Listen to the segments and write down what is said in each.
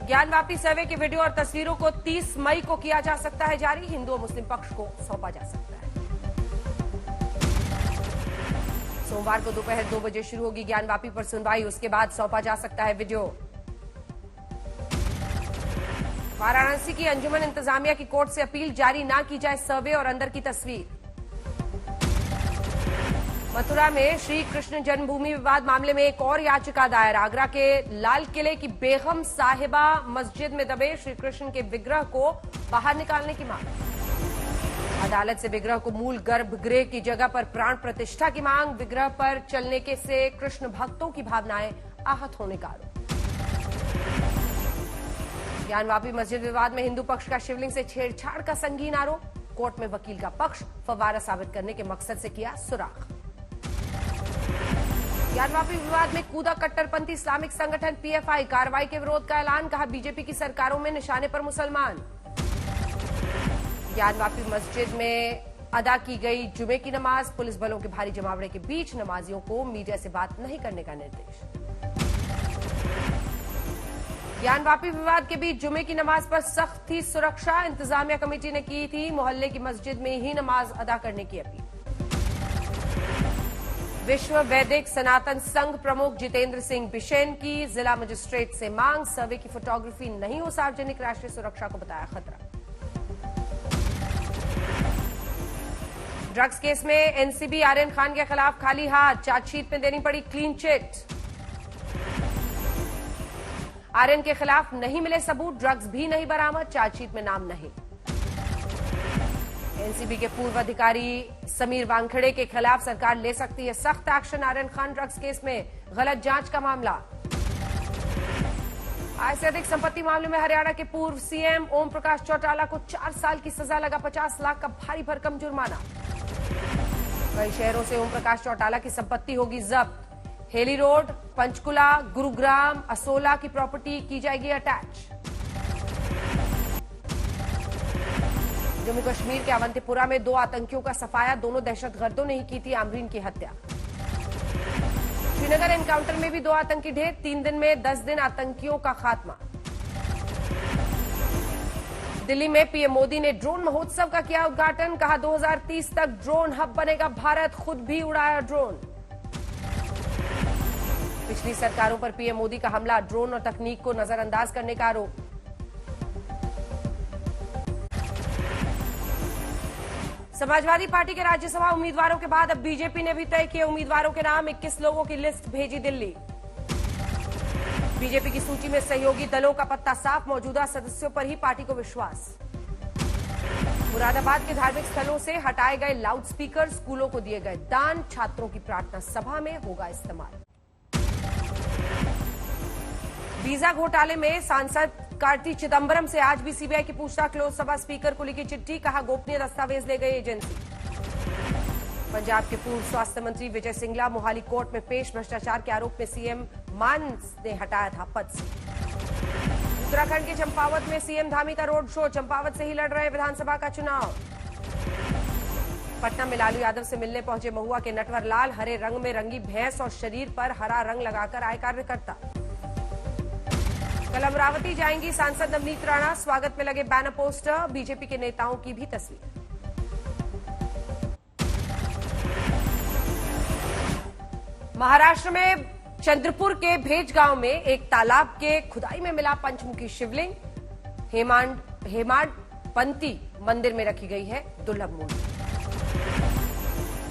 ज्ञानवापी सर्वे के वीडियो और तस्वीरों को 30 मई को किया जा सकता है जारी। हिंदू और मुस्लिम पक्ष को सौंपा जा सकता है। सोमवार को दोपहर 2 बजे शुरू होगी ज्ञानवापी पर सुनवाई, उसके बाद सौंपा जा सकता है वीडियो। वाराणसी की अंजुमन इंतजामिया की कोर्ट से अपील, जारी ना की जाए सर्वे और अंदर की तस्वीर। मथुरा में श्री कृष्ण जन्मभूमि विवाद मामले में एक और याचिका दायर। आगरा के लाल किले की बेगम साहिबा मस्जिद में दबे श्री कृष्ण के विग्रह को बाहर निकालने की मांग। अदालत से विग्रह को मूल गर्भगृह की जगह पर प्राण प्रतिष्ठा की मांग। विग्रह पर चलने के से कृष्ण भक्तों की भावनाएं आहत होने का आरोप। ज्ञानवापी मस्जिद विवाद में हिंदू पक्ष का शिवलिंग से छेड़छाड़ का संगीन आरोप। कोर्ट में वकील का पक्ष फव्वारा साबित करने के मकसद से किया सुराख। ज्ञानवापी विवाद में कूदा कट्टरपंथी इस्लामिक संगठन पीएफआई, कार्रवाई के विरोध का ऐलान, कहा बीजेपी की सरकारों में निशाने पर मुसलमान। ज्ञानवापी मस्जिद में अदा की गई जुमे की नमाज, पुलिस बलों के भारी जमावड़े के बीच नमाजियों को मीडिया से बात नहीं करने का निर्देश। ज्ञानवापी विवाद के बीच जुमे की नमाज पर सख्त थी सुरक्षा, इंतजामिया कमेटी ने की थी मोहल्ले की मस्जिद में ही नमाज अदा करने की अपील। विश्व वैदिक सनातन संघ प्रमुख जितेंद्र सिंह बिशेन की जिला मजिस्ट्रेट से मांग, सर्वे की फोटोग्राफी नहीं हो सार्वजनिक, राष्ट्रीय सुरक्षा को बताया खतरा। ड्रग्स केस में एनसीबी आर्यन खान के खिलाफ खाली हाथ, चार्जशीट में देनी पड़ी क्लीन चिट। आर्यन के खिलाफ नहीं मिले सबूत, ड्रग्स भी नहीं बरामद, चार्जशीट में नाम नहीं। एनसीबी के पूर्व अधिकारी समीर वानखेड़े के खिलाफ सरकार ले सकती है सख्त action. Aryan Khan drugs case में गलत जांच का मामला। आय से अधिक संपत्ति मामले में हरियाणा के पूर्व सीएम ओम प्रकाश चौटाला को 4 साल की सजा, लगा 50 लाख का भारी भरकम जुर्माना। कई शहरों से ओम प्रकाश चौटाला की संपत्ति होगी जब्त। हेली रोड, पंचकुला, गुरुग्राम, असोला की प्रॉपर्टी की जाएगी अटैच। जम्मू कश्मीर के अवंतीपुरा में 2 आतंकियों का सफाया, दोनों दहशतगर्दों ने ही की थी आमरीन की हत्या। श्रीनगर एनकाउंटर में भी 2 आतंकी ढेर, 3 दिन में 10 दिन आतंकियों का खात्मा। दिल्ली में पीएम मोदी ने ड्रोन महोत्सव का किया उद्घाटन, कहा 2030 तक ड्रोन हब बनेगा भारत, खुद भी उड़ाया ड्रोन। पिछली सरकारों पर पीएम मोदी का हमला, ड्रोन और तकनीक को नजरअंदाज करने का आरोप। समाजवादी पार्टी के राज्यसभा उम्मीदवारों के बाद अब बीजेपी ने भी तय किए उम्मीदवारों के नाम, 21 लोगों की लिस्ट भेजी दिल्ली। बीजेपी की सूची में सहयोगी दलों का पत्ता साफ, मौजूदा सदस्यों पर ही पार्टी को विश्वास। मुरादाबाद के धार्मिक स्थलों से हटाए गए लाउडस्पीकर, स्कूलों को दिए गए दान, छात्रों की प्रार्थना सभा में होगा इस्तेमाल। वीजा घोटाले में सांसद कार्ति चिदंबरम से आज भी सीबीआई की पूछताछ, लोकसभा स्पीकर को लिखी चिट्ठी, कहा गोपनीय दस्तावेज ले गई एजेंसी। पंजाब के पूर्व स्वास्थ्य मंत्री विजय सिंगला मोहाली कोर्ट में पेश, भ्रष्टाचार के आरोप में सीएम मान ने हटाया था पद से। उत्तराखंड के चंपावत में सीएम धामी का रोड शो, चंपावत से ही लड़ रहे विधानसभा का चुनाव। पटना में लालू यादव से मिलने पहुंचे महुआ के नटवर लाल, हरे रंग में रंगी भैंस और शरीर पर हरा रंग लगाकर आए कार्यकर्ता। कल अमरावती जाएंगी सांसद नवनीत राणा, स्वागत में लगे बैनर पोस्टर, बीजेपी के नेताओं की भी तस्वीर। महाराष्ट्र में चंद्रपुर के भेज गांव में एक तालाब के खुदाई में मिला पंचमुखी शिवलिंग, हेमाडपंथी मंदिर में रखी गई है दुर्लभ मूर्ति।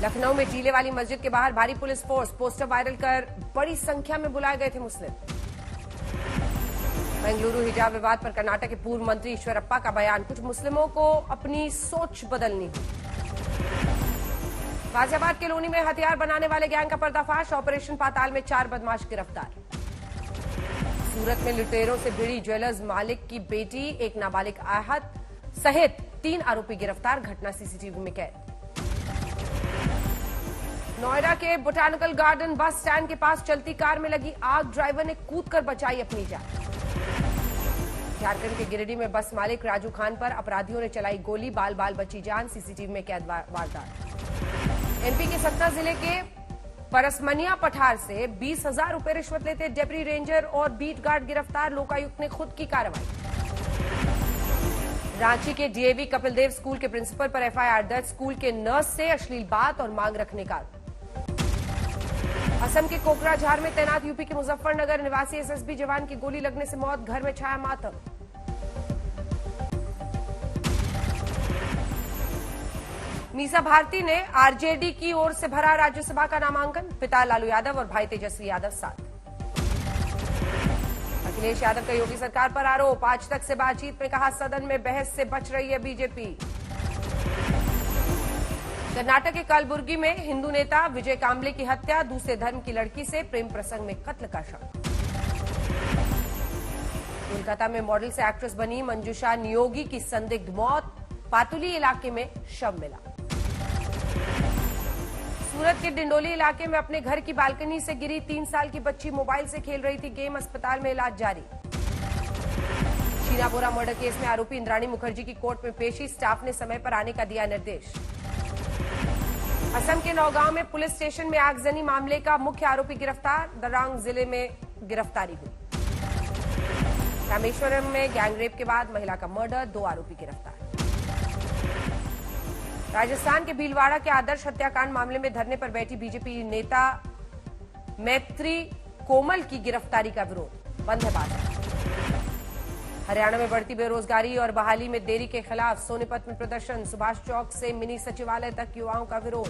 लखनऊ में टीले वाली मस्जिद के बाहर भारी पुलिस फोर्स, पोस्टर वायरल कर बड़ी संख्या में बुलाए गए थे मुस्लिम। बेंगलुरु हिजाब विवाद पर कर्नाटक के पूर्व मंत्री ईश्वरप्पा का बयान, कुछ मुस्लिमों को अपनी सोच बदलनी है। गाजियाबाद के लोनी में हथियार बनाने वाले गैंग का पर्दाफाश, ऑपरेशन पाताल में 4 बदमाश गिरफ्तार। सूरत में लुटेरों से भिड़ी ज्वेलर्स मालिक की बेटी, एक नाबालिग आहत सहित 3 आरोपी गिरफ्तार, घटना सीसीटीवी में कैद। नोएडा के बोटानिकल गार्डन बस स्टैंड के पास चलती कार में लगी आग, ड्राइवर ने कूदकर बचाई अपनी जान। झारखंड के गिरिडीह में बस मालिक राजू खान पर अपराधियों ने चलाई गोली, बाल बाल बची जान, सीसीटीवी में कैद वारदात। एमपी के सतना जिले के परसमनिया पठार से 20,000 रुपए रिश्वत लेते डेप्टी रेंजर और बीट गार्ड गिरफ्तार, लोकायुक्त ने खुद की कार्रवाई। रांची के डीएवी कपिलदेव स्कूल के प्रिंसिपल पर एफआईआर दर्ज, स्कूल के नर्स से अश्लील बात और मांग रखने का। असम के कोकराझार में तैनात यूपी के मुजफ्फरनगर निवासी एसएसबी जवान की गोली लगने से मौत, घर में छाया मातम। मीसा भारती ने आरजेडी की ओर से भरा राज्यसभा का नामांकन, पिता लालू यादव और भाई तेजस्वी यादव साथ। अखिलेश यादव का योगी सरकार पर आरोप, आज तक से बातचीत में कहा सदन में बहस से बच रही है बीजेपी। कर्नाटक के कलबुर्गी में हिंदू नेता विजय कांबले की हत्या, दूसरे धर्म की लड़की से प्रेम प्रसंग में कत्ल का शक। कोलकाता में मॉडल से एक्ट्रेस बनी मंजूषा नियोगी की संदिग्ध मौत, पातुली इलाके में शव मिला। सूरत के डिंडोली इलाके में अपने घर की बालकनी से गिरी 3 साल की बच्ची, मोबाइल से खेल रही थी गेम, अस्पताल में इलाज जारी। शीना बोरा मर्डर केस में आरोपी इंद्राणी मुखर्जी की कोर्ट में पेशी, स्टाफ ने समय पर आने का दिया निर्देश। असम के नौगांव में पुलिस स्टेशन में आगजनी मामले का मुख्य आरोपी गिरफ्तार, दरांग जिले में गिरफ्तारी हुई। रामेश्वरम में गैंगरेप के बाद महिला का मर्डर, 2 आरोपी गिरफ्तार। राजस्थान के भीलवाड़ा के आदर्श हत्याकांड मामले में धरने पर बैठी बीजेपी नेता मैत्री कोमल की गिरफ्तारी का विरोध, बंद है बाजार। हरियाणा में बढ़ती बेरोजगारी और बहाली में देरी के खिलाफ सोनीपत में प्रदर्शन, सुभाष चौक से मिनी सचिवालय तक युवाओं का विरोध।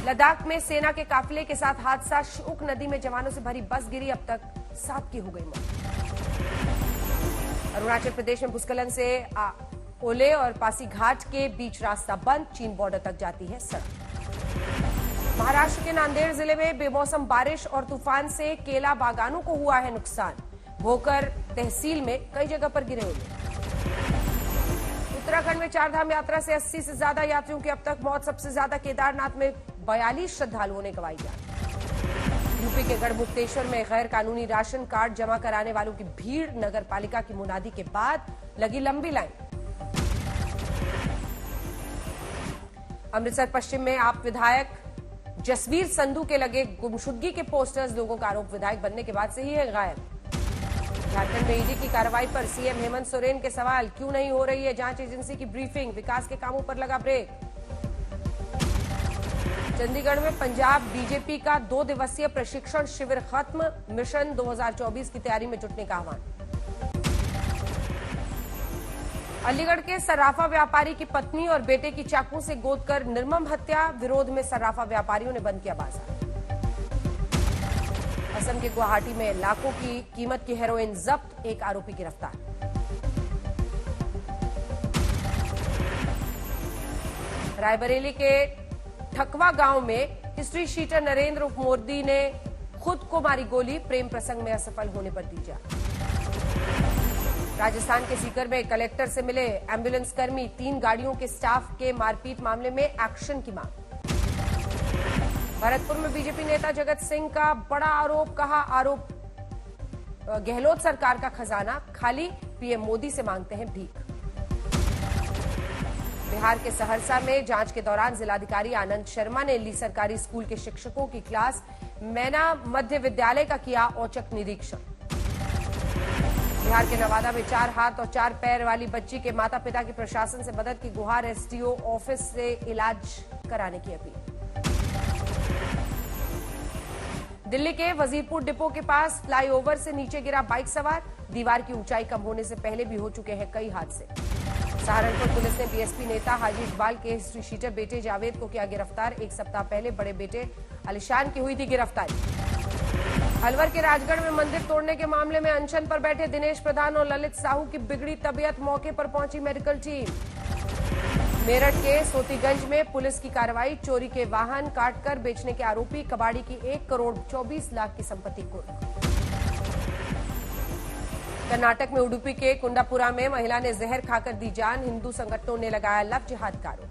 लद्दाख में सेना के काफिले के साथ हादसा, शुक नदी में जवानों से भरी बस गिरी, अब तक 7 की हो गई मौत। अरुणाचल प्रदेश में भूस्खलन से ओले और पासीघाट के बीच रास्ता बंद, चीन बॉर्डर तक जाती है सड़क। महाराष्ट्र के नांदेड़ जिले में बेमौसम बारिश और तूफान से केला बागानों को हुआ है नुकसान, भोकर तहसील में कई जगह पर गिरे ओले। उत्तराखंड में 4 धाम यात्रा से 80 से ज्यादा यात्रियों की अब तक मौत, सबसे ज्यादा केदारनाथ में 42 श्रद्धालुओं ने गंवाई जान। यूपी के गढ़मुक्तेश्वर में गैर कानूनी राशन कार्ड जमा कराने वालों की भीड़, नगर पालिका की मुनादी के बाद लगी लंबी लाइन। अमृतसर पश्चिम में आप विधायक जसवीर संधू के लगे गुमशुदगी के पोस्टर्स, लोगों का आरोप विधायक बनने के बाद से ही है गायब। झारखंड में ईडी की कार्रवाई पर सीएम हेमंत सोरेन के सवाल, क्यों नहीं हो रही है जांच एजेंसी की ब्रीफिंग, विकास के कामों पर लगा ब्रेक। चंडीगढ़ में पंजाब बीजेपी का 2 दिवसीय प्रशिक्षण शिविर खत्म, मिशन 2024 की तैयारी में जुटने का आह्वान। अलीगढ़ के सर्राफा व्यापारी की पत्नी और बेटे की चाकू से गोद कर निर्मम हत्या, विरोध में सर्राफा व्यापारियों ने बंद किया बाजार। असम के गुवाहाटी में लाखों की कीमत की हेरोइन जब्त, एक आरोपी गिरफ्तार। रायबरेली के ठकवा गांव में हिस्ट्री शीटर नरेंद्र उर्फ मोदी ने खुद को मारी गोली, प्रेम प्रसंग में असफल होने पर दी जान। राजस्थान के सीकर में कलेक्टर से मिले एम्बुलेंस कर्मी, 3 गाड़ियों के स्टाफ के मारपीट मामले में एक्शन की मांग। भरतपुर में बीजेपी नेता जगत सिंह का बड़ा आरोप, कहा आरोप गहलोत सरकार का खजाना खाली, पीएम मोदी से मांगते हैं भीख। बिहार के सहरसा में जांच के दौरान जिलाधिकारी आनंद शर्मा ने ली सरकारी स्कूल के शिक्षकों की क्लास, मैना मध्य विद्यालय का किया औचक निरीक्षण। बिहार के नवादा में 4 हाथ और 4 पैर वाली बच्ची के माता पिता की प्रशासन से मदद की गुहार, एसडीओ ऑफिस से इलाज कराने की अपील। दिल्ली के वजीरपुर डिपो के पास फ्लाईओवर से नीचे गिरा बाइक सवार, दीवार की ऊंचाई कम होने से पहले भी हो चुके हैं कई हादसे। सहारनपुर पुलिस ने बीएसपी नेता हाजी इकबाल के हिस्ट्री शीटर बेटे जावेद को किया गिरफ्तार, 1 सप्ताह पहले बड़े बेटे अलीशान की हुई थी गिरफ्तारी। अलवर के राजगढ़ में मंदिर तोड़ने के मामले में अनशन पर बैठे दिनेश प्रधान और ललित साहू की बिगड़ी तबीयत, मौके पर पहुंची मेडिकल टीम। मेरठ के सोतीगंज में पुलिस की कार्रवाई, चोरी के वाहन काटकर बेचने के आरोपी कबाड़ी की 1 करोड़ 24 लाख की संपत्ति कुर्क। कर्नाटक में उडुपी के कुंडापुरा में महिला ने जहर खाकर दी जान, हिंदू संगठनों ने लगाया लव जिहाद का आरोप।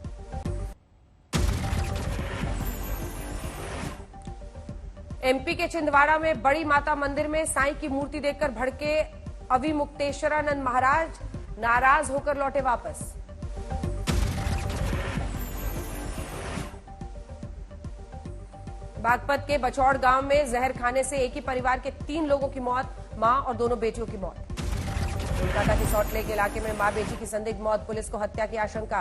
एमपी के छिंदवाड़ा में बड़ी माता मंदिर में साईं की मूर्ति देखकर भड़के अविमुक्तेश्वरानंद महाराज, नाराज होकर लौटे वापस। बागपत के बचौड़ गांव में जहर खाने से एक ही परिवार के 3 लोगों की मौत, मां और दोनों बेटियों की मौत। कोलकाता के सॉल्ट लेक इलाके में मां बेटी की संदिग्ध मौत, पुलिस को हत्या की आशंका।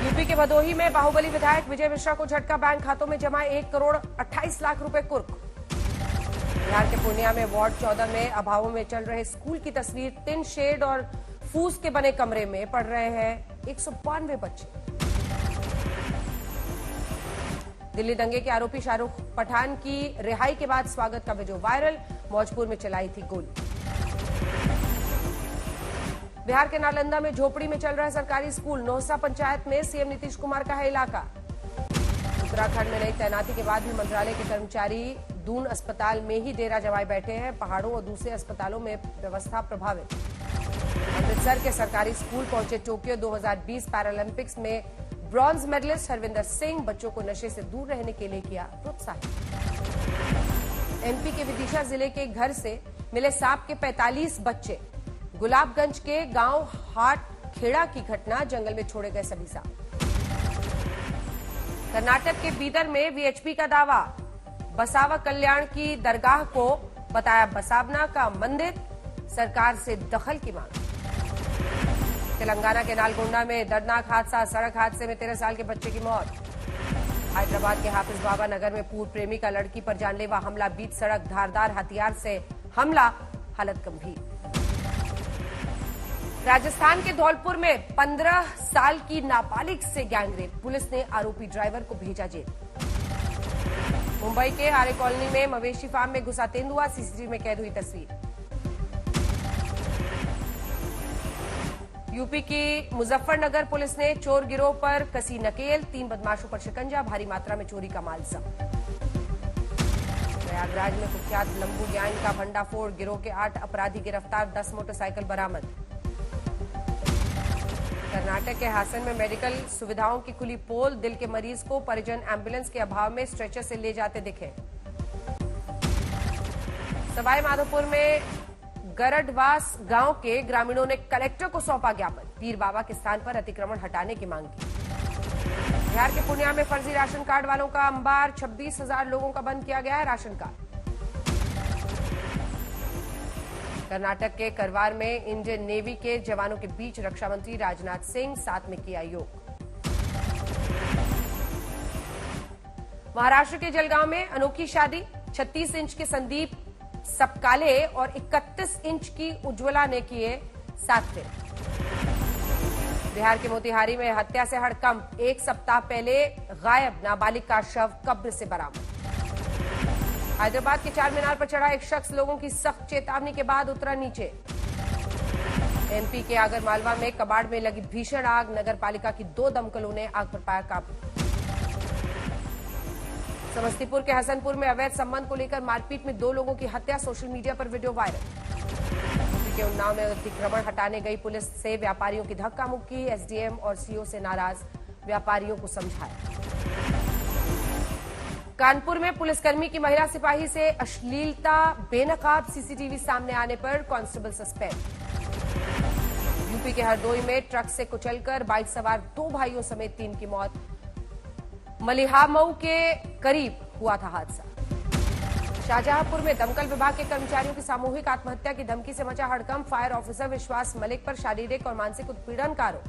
यूपी के भदोही में बाहुबली विधायक विजय मिश्रा को झटका, बैंक खातों में जमा 1 करोड़ 28 लाख रुपए कुर्क। बिहार के पूर्णिया में वार्ड 14 में अभावों में चल रहे स्कूल की तस्वीर, टिन शेड और फूस के बने कमरे में पढ़ रहे हैं 192 बच्चे। दिल्ली दंगे के आरोपी शाहरुख पठान की रिहाई के बाद स्वागत का वीडियो वायरल, मौजपुर में चलाई थी गोली। बिहार के नालंदा में झोपड़ी में चल रहा है सरकारी स्कूल, नौसा पंचायत में सीएम नीतीश कुमार का है इलाका। उत्तराखंड में नई तैनाती के बाद भी मंत्रालय के कर्मचारी दून अस्पताल में ही डेरा जमाए बैठे हैं, पहाड़ों और दूसरे अस्पतालों में व्यवस्था प्रभावित। अमृतसर के सरकारी स्कूल पहुंचे टोक्यो 2020 पैरालंपिक्स में ब्रॉन्ज मेडलिस्ट हरविंदर सिंह, बच्चों को नशे से दूर रहने के लिए किया प्रोत्साहित। एमपी के विदिशा जिले के घर से मिले सांप के 45 बच्चे, गुलाबगंज के गांव हाट खेड़ा की घटना, जंगल में छोड़े गए सभी सांप। कर्नाटक के बीदर में वीएचपी का दावा, बसावा कल्याण की दरगाह को बताया बसावना का मंदिर, सरकार से दखल की मांग। तेलंगाना के नालगोंडा में दर्दनाक हादसा, सड़क हादसे में 13 साल के बच्चे की मौत। हैदराबाद के हाफिज बाबा नगर में पूर्व प्रेमी का लड़की पर जानलेवा हमला, बीच सड़क धारदार हथियार से हमला, हालत गंभीर। राजस्थान के धौलपुर में 15 साल की नाबालिग से गैंगरेप, पुलिस ने आरोपी ड्राइवर को भेजा जेल। मुंबई के आरे कॉलोनी में मवेशी फार्म में घुसा तेंदुआ, सीसीटीवी में कैद हुई तस्वीर। यूपी की मुजफ्फरनगर पुलिस ने चोर गिरोह पर कसी नकेल, 3 बदमाशों पर शिकंजा, भारी मात्रा में चोरी का माल जब्त। प्रयागराज में कुख्यात लंबू गैंग का भंडाफोड़, गिरोह के 8 अपराधी गिरफ्तार, 10 मोटरसाइकिल बरामद। कर्नाटक के हासन में मेडिकल सुविधाओं की खुली पोल, दिल के मरीज को परिजन एम्बुलेंस के अभाव में स्ट्रेचर से ले जाते दिखे। सवाई माधोपुर में गरडवास गांव के ग्रामीणों ने कलेक्टर को सौंपा ज्ञापन, पीर बाबा के स्थान पर अतिक्रमण हटाने की मांग की। बिहार के पूर्णिया में फर्जी राशन कार्ड वालों का अंबार, 26,000 लोगों का बंद किया गया है राशन कार्ड। कर्नाटक के करवार में इंडियन नेवी के जवानों के बीच रक्षा मंत्री राजनाथ सिंह साथ में किया योग। महाराष्ट्र के जलगांव में अनोखी शादी, 36 इंच के संदीप सपकाले और 31 इंच की उज्ज्वला ने किए साथ फेरे। बिहार के मोतिहारी में हत्या से हड़कंप, 1 सप्ताह पहले गायब नाबालिग का शव कब्र से बरामद। हैदराबाद के चार मीनार पर चढ़ा एक शख्स, लोगों की सख्त चेतावनी के बाद उतरा नीचे। एमपी के आगरमालवा में कबाड़ में लगी भीषण आग, नगर पालिका की 2 दमकलों ने आग पर पाया काबू। समस्तीपुर के हसनपुर में अवैध संबंध को लेकर मारपीट में 2 लोगों की हत्या, सोशल मीडिया पर वीडियो वायरल। यूपी के उन्नाव में अतिक्रमण हटाने गई पुलिस से व्यापारियों की धक्का मुक्की, एसडीएम और सीओ से नाराज व्यापारियों को समझाया। कानपुर में पुलिसकर्मी की महिला सिपाही से अश्लीलता बेनकाब, सीसीटीवी सामने आने पर कांस्टेबल सस्पेंड। यूपी के हरदोई में ट्रक से कुचलकर बाइक सवार 2 भाइयों समेत 3 की मौत, मलिहामऊ के करीब हुआ था हादसा। शाहजहांपुर में दमकल विभाग के कर्मचारियों की सामूहिक आत्महत्या की धमकी से मचा हड़कंप, फायर ऑफिसर विश्वास मलिक पर शारीरिक और मानसिक उत्पीड़न का आरोप।